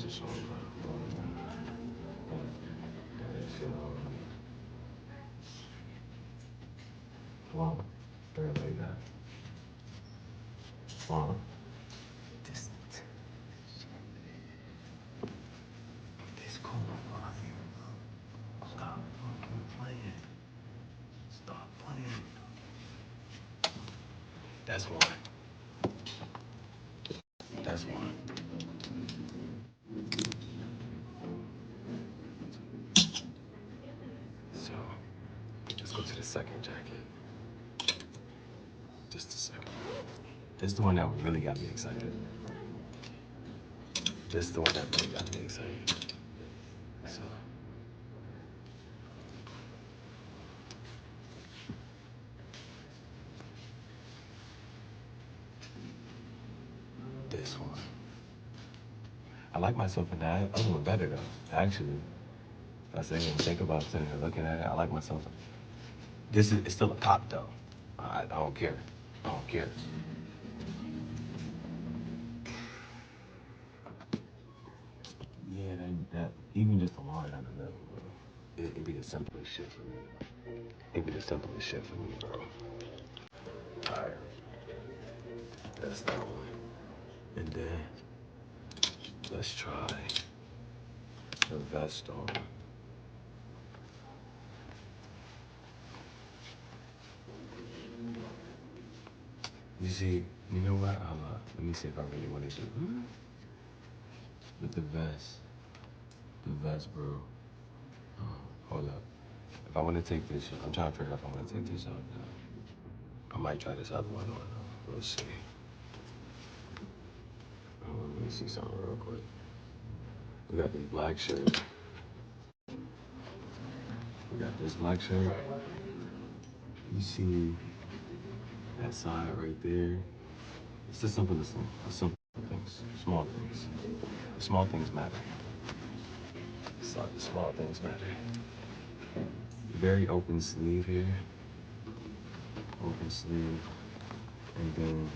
just on, bro. That shit on. Come on. Straight like that. Come on. This cool, bro. Stop fucking playing. Stop playing. That's one. That's one. So, let's go to the second jacket. Just a second. This is the one that really got me excited. This is the one that really got me excited. So. This one. I like myself in that other one better though, actually. If I say and think about sitting here looking at it, I like myself. This is, it's still a cop though. I don't care. I don't care. Yeah, that even just a line down the middle, bro. It'd be the simplest shit for me. It'd be the simplest shit for me, bro. Alright. That's that one. And then let's try the vest on. You see, you know what? Let me see if I really want to do with the vest. The vest, bro. Hold up. If I want to take this, I'm trying to figure out if I want to take this out now. I might try this other one on. We'll see. Let me see something real quick. We got this black shirt. We got this black shirt. You see that side right there? It's just simple things. Small things. The small things matter. So the small things matter. Very open sleeve here. Open sleeve. And then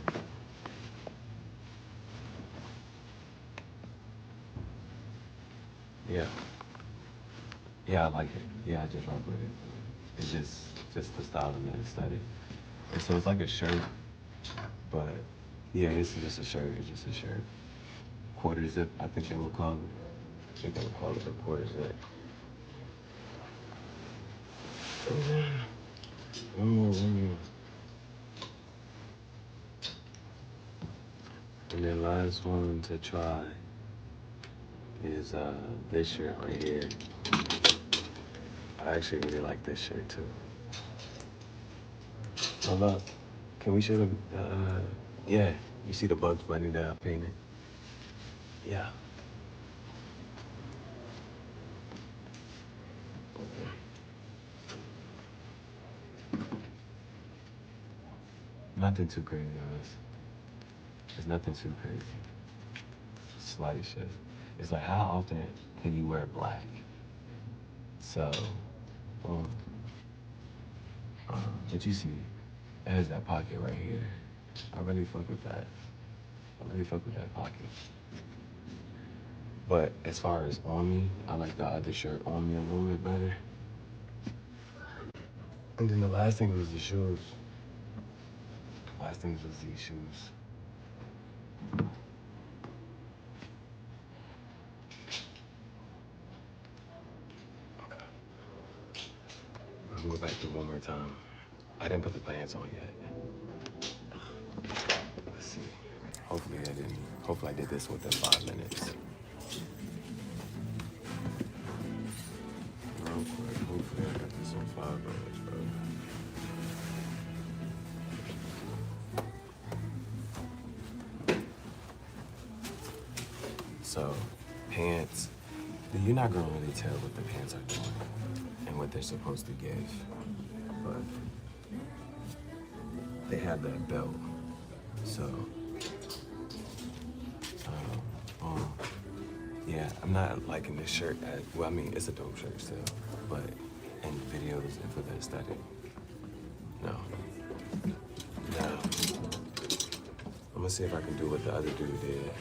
yeah, I like it. Yeah, I just rock with it. It's just the style and the aesthetic. And so it's like a shirt, but yeah, it's just a shirt. It's just a shirt. Quarter zip, I think they would call it. I think they would call it a quarter zip. One more. And then last one to try is this shirt right here. I actually really like this shirt too. Hold up. Can we show the, yeah, you see the Bugs Bunny that I painted? Yeah. Nothing too crazy, honest. There's nothing too crazy. Slight shit. It's like, how often can you wear black? So, but you see, it has that pocket right here. I really fuck with that. I really fuck with that pocket. But as far as on me, I like the other shirt on me a little bit better. And then the last thing was the shoes. Last thing was these shoes. Okay. I'll go back through one more time. I didn't put the pants on yet. Let's see. Hopefully I didn't. Hopefully I did this within 5 minutes. Real quick. Hopefully I got this in 5 minutes, bro. So, pants. You're not gonna really tell what the pants are doing and what they're supposed to give, but they have that belt. So, yeah, I'm not liking this shirt. Well, I mean, it's a dope shirt still, but in videos and for the aesthetic, no. I'm gonna see if I can do what the other dude did.